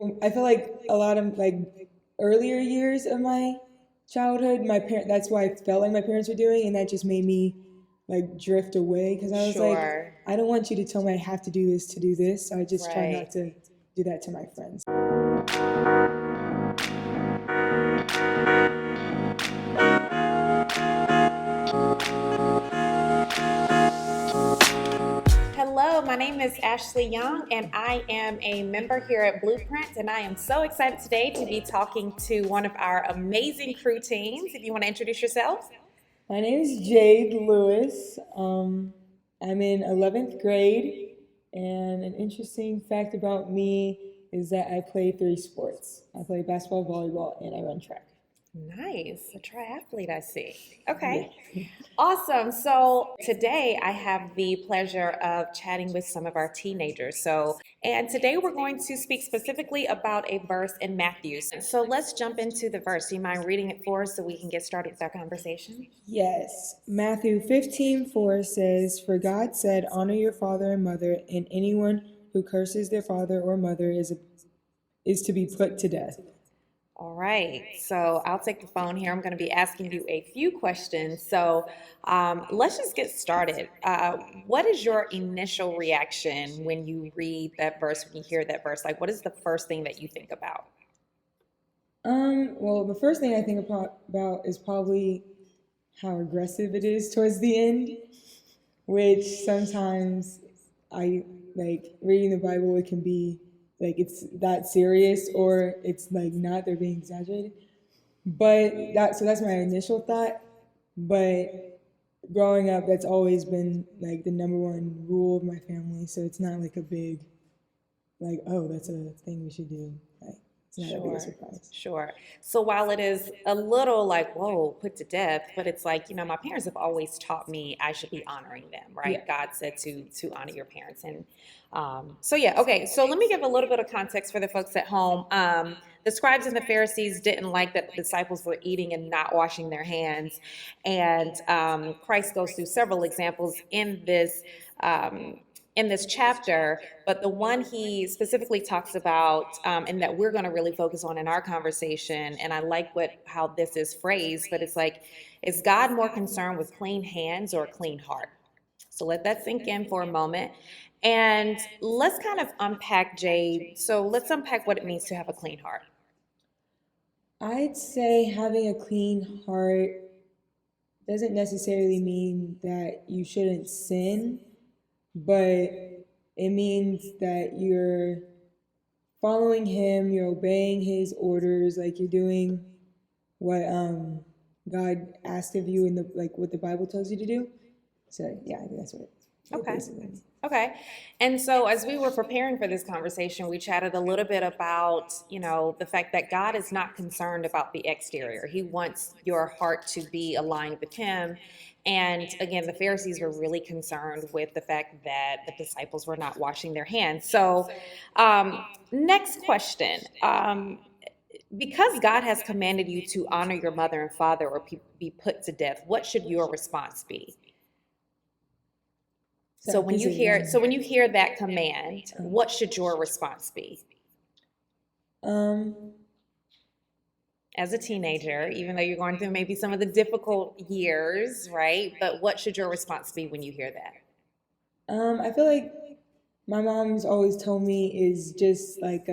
I feel like a lot of like earlier years of my childhood, my parent that's why I felt like my parents were doing, and that just made me like drift away because I was like, Sure. I don't want you to tell me I have to do this to do this. So I just try Right. not to do that to my friends. Hello, my name is Ashley Young, and I am a member here at Blueprint. And I am so excited today to be talking to one of our amazing crew teams. If you want to introduce yourself. My name is Jade Lewis. I'm in 11th grade, and an interesting fact about me is that I play three sports. I play basketball, volleyball, and I run track. Nice. A triathlete, I see. Yeah. Okay. Awesome. So today I have the pleasure of chatting with some of our teenagers. And today we're going to speak specifically about a verse in Matthew. So let's jump into the verse. Do you mind reading it for us so we can get started with our conversation? Yes. Matthew 15:4 says, "For God said, honor your father and mother, and anyone who curses their father or mother is to be put to death." All right, so I'll take the phone here. I'm going to be asking you a few questions. So let's just get started. What is your initial reaction when you read that verse, when you hear that verse? Like, what is the first thing that you think about? Well, the first thing I think about is probably how aggressive it is towards the end, which sometimes I like reading the Bible, it can be like it's that serious or it's like not, they're being exaggerated. But that's my initial thought. But growing up, that's always been like the number one rule of my family. So it's not like a big like, oh, that's a thing we should do. Like it's not that big a Sure, surprise. sure. So while it is a little like, whoa, put to death, but it's like, my parents have always taught me I should be honoring them, Yeah. right? God said to honor your parents. And so yeah, okay. So let me give a little bit of context for the folks at home. The scribes and the Pharisees didn't like that the disciples were eating and not washing their hands. And Christ goes through several examples um, in this chapter, but the one he specifically talks about, and that we're going to really focus on in our conversation, and I like what how this is phrased, but it's like, is God more concerned with clean hands or a clean heart? So let that sink in for a moment. And let's kind of unpack, Jade. So let's unpack what it means to have a clean heart. I'd say having a clean heart doesn't necessarily mean that you shouldn't sin, but it means that you're following him, you're obeying his orders, like you're doing what God asked of you in the like what the Bible tells you to do. So yeah, I think that's what it Okay. basically means. Okay. And so as we were preparing for this conversation, we chatted a little bit about, the fact that God is not concerned about the exterior. He wants your heart to be aligned with him. And again, the Pharisees were really concerned with the fact that the disciples were not washing their hands. Next question. Because God has commanded you to honor your mother and father or be put to death, what should your response be? So Sorry, when please you say it hear again. so when you hear that command, what should your response be Um, as a teenager, even though you're going through maybe some of the difficult years, right? But what should your response be when you hear that? I feel like my mom's always told me is just like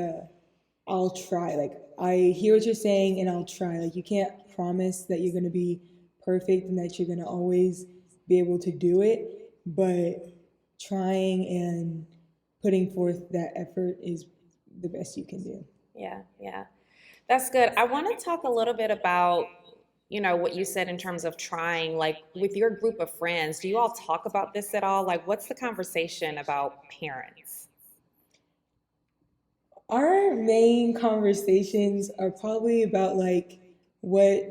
I'll try. Like I hear what you're saying and I'll try. Like you can't promise that you're gonna be perfect and that you're gonna always be able to do it, but trying and putting forth that effort is the best you can do. Yeah, yeah. That's good. I want to talk a little bit about, what you said in terms of trying, like with your group of friends. Do you all talk about this at all? Like, what's the conversation about parents? Our main conversations are probably about like what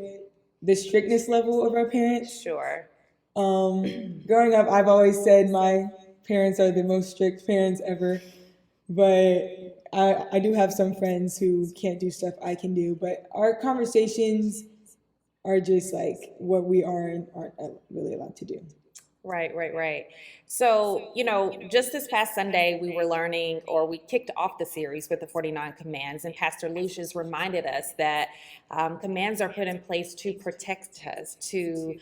the strictness level of our parents. Sure. Growing up, I've always said my parents are the most strict parents ever, but I do have some friends who can't do stuff I can do. But our conversations are just like what we are and aren't really allowed to do. Right, right, right. So, just this past Sunday, we were learning, or we kicked off the series with the 49 commands, and Pastor Lucius reminded us that commands are put in place to protect us, to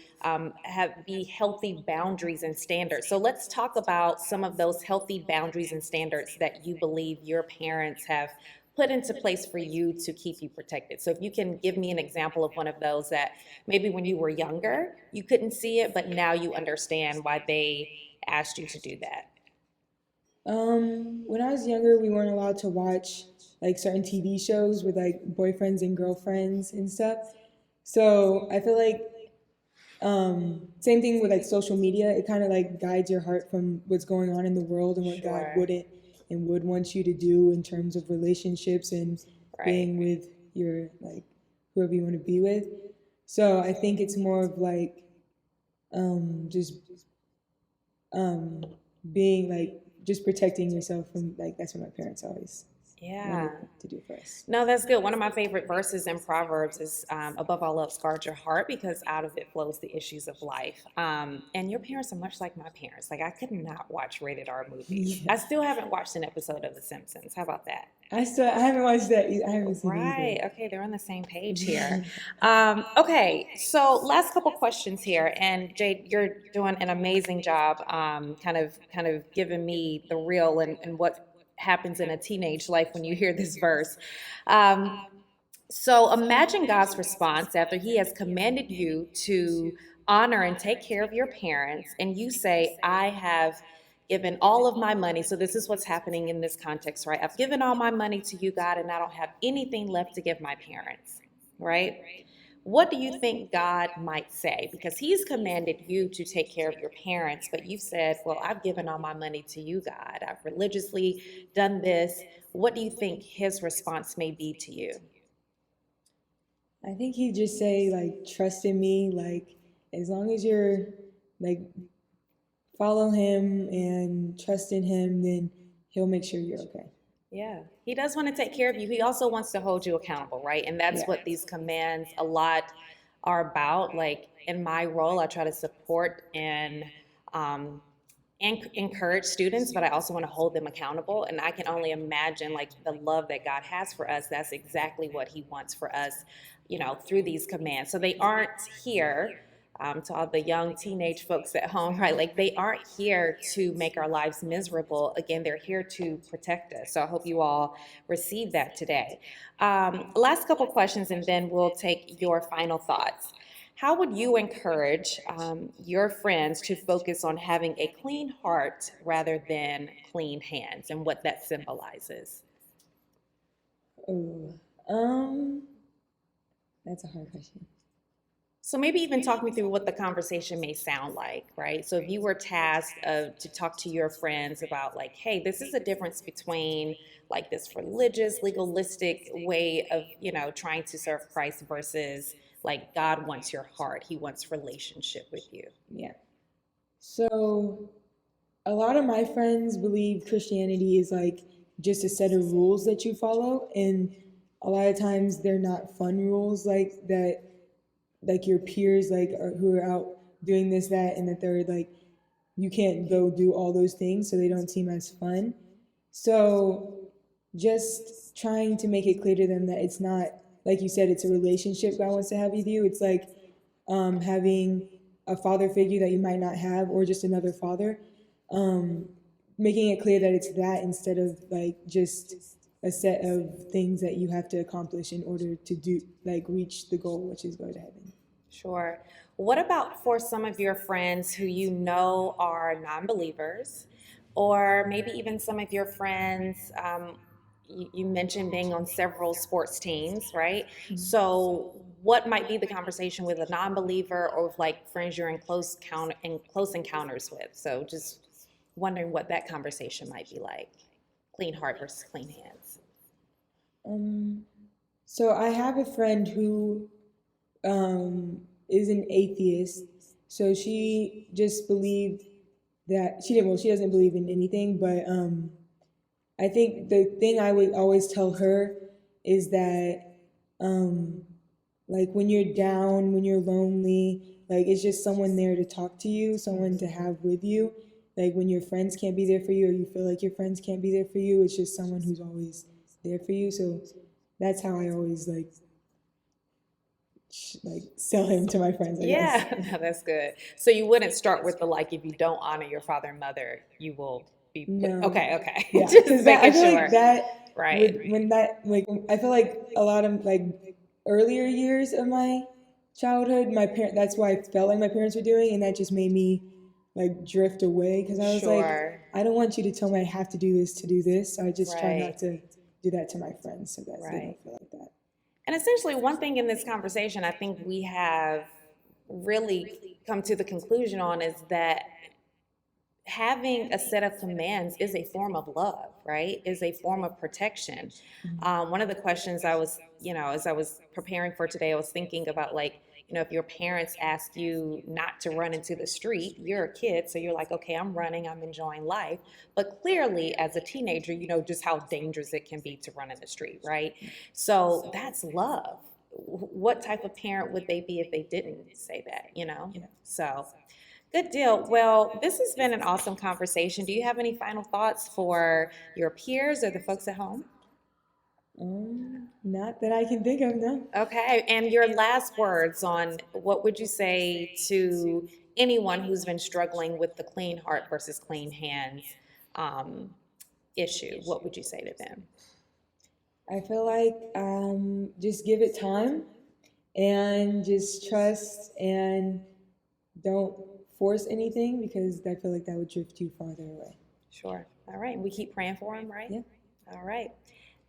be healthy boundaries and standards. So, let's talk about some of those healthy boundaries and standards that you believe your parents have put into place for you to keep you protected. So, if you can give me an example of one of those that maybe when you were younger, you couldn't see it, but now you understand why they asked you to do that. When I was younger, we weren't allowed to watch like certain TV shows with like boyfriends and girlfriends and stuff. So I feel like same thing with like social media. It kind of like guides your heart from what's going on in the world and what God Sure. wouldn't and would want you to do in terms of relationships and Right. being with your like whoever you want to be with. So I think it's more of like just um, being like just protecting yourself from like that's what my parents always Yeah. wanted to do for us. No, that's good. One of my favorite verses in Proverbs is above all else, guard your heart because out of it flows the issues of life. And your parents are much like my parents. Like, I could not watch rated R movies. Yeah, I still haven't watched an episode of The Simpsons. How about that? I haven't watched that. I haven't seen it Right. either. Okay. They're on the same page here. Okay. So last couple questions here, and Jade, you're doing an amazing job, kind of giving me the real and what happens in a teenage life when you hear this verse. Um, so imagine God's response after He has commanded you to honor and take care of your parents, and you say, I have given all of my money. So this is what's happening in this context, right? I've given all my money to you, God, and I don't have anything left to give my parents, right? What do you think God might say? Because He's commanded you to take care of your parents, but you've said, well, I've given all my money to you, God. I've religiously done this. What do you think His response may be to you? I think he'd just say like trust in me, like as long as you're like follow him and trust in him, then he'll make sure you're okay. Yeah, he does want to take care of you. He also wants to hold you accountable, right? And that's Yeah. what these commands a lot are about. Like in my role, I try to support um, and encourage students, but I also want to hold them accountable. And I can only imagine like the love that God has for us. That's exactly what He wants for us, through these commands. So they aren't here. To all the young teenage folks at home, right? Like they aren't here to make our lives miserable. Again, they're here to protect us. So I hope you all receive that today. Last couple questions, and then we'll take your final thoughts. How would you encourage your friends to focus on having a clean heart rather than clean hands and what that symbolizes? Oh, that's a hard question. So maybe even talk me through what the conversation may sound like, right? So if you were tasked to talk to your friends about like, hey, this is a difference between like this religious, legalistic way of, trying to serve Christ versus like God wants your heart. He wants relationship with you. Yeah. So a lot of my friends believe Christianity is like just a set of rules that you follow, and a lot of times they're not fun rules like that, like your peers who are out doing this that and that they're like you can't go do all those things, so they don't seem as fun. So just trying to make it clear to them that it's not like you said, it's a relationship God wants to have with you. It's like having a father figure that you might not have, or just another father. Um, Making it clear that it's that instead of like just a set of things that you have to accomplish in order to do like reach the goal, which is go to heaven. Sure. What about for some of your friends who you know are non-believers, or maybe even some of your friends? You mentioned being on several sports teams, right? So, what might be the conversation with a non-believer or with like friends you're in close encounters with? So, just wondering what that conversation might be like. Clean heart versus clean hands. Um, so I have a friend who is an atheist. So she just believed that she didn't. Well, she doesn't believe in anything. But I think the thing I would always tell her is that, like when you're down, when you're lonely, like it's just someone there to talk to you, someone to have with you. Like when your friends can't be there for you or you feel like your friends can't be there for you, it's just someone who's always there for you. So that's how I always like sell him to my friends, I guess. Yeah, no, that's good. So you wouldn't start with the like, if you don't honor your father and mother, you will be put. No. Okay, okay. Yeah, Just because I making feel sure. like that Right. when that like I feel like a lot of like earlier years of my childhood, my parent that's why I felt like my parents were doing, and that just made me like drift away because I was like, Sure. I don't want you to tell me I have to do this to do this. So I just try Right. not to do that to my friends so that they Right. don't feel like that. And essentially, one thing in this conversation I think we have really come to the conclusion on is that having a set of commands is a form of love, right? Is a form of protection. One of the questions I was, as I was preparing for today, I was thinking about like, if your parents ask you not to run into the street, you're a kid, so you're like, okay, I'm running, I'm enjoying life. But clearly, as a teenager, you know just how dangerous it can be to run in the street, right? So that's love. What type of parent would they be if they didn't say that, Yeah. So. Good deal. Well, this has been an awesome conversation. Do you have any final thoughts for your peers or the folks at home? Not that I can think of, no. Okay. And your last words on what would you say to anyone who's been struggling with the clean heart versus clean hands issue? What would you say to them? I feel like just give it time and just trust and don't force anything because I feel like that would drift you farther away. Sure. All right. And we keep praying for them, right? Yeah. All right.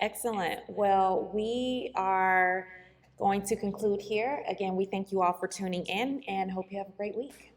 Excellent. Well, we are going to conclude here. Again, we thank you all for tuning in and hope you have a great week.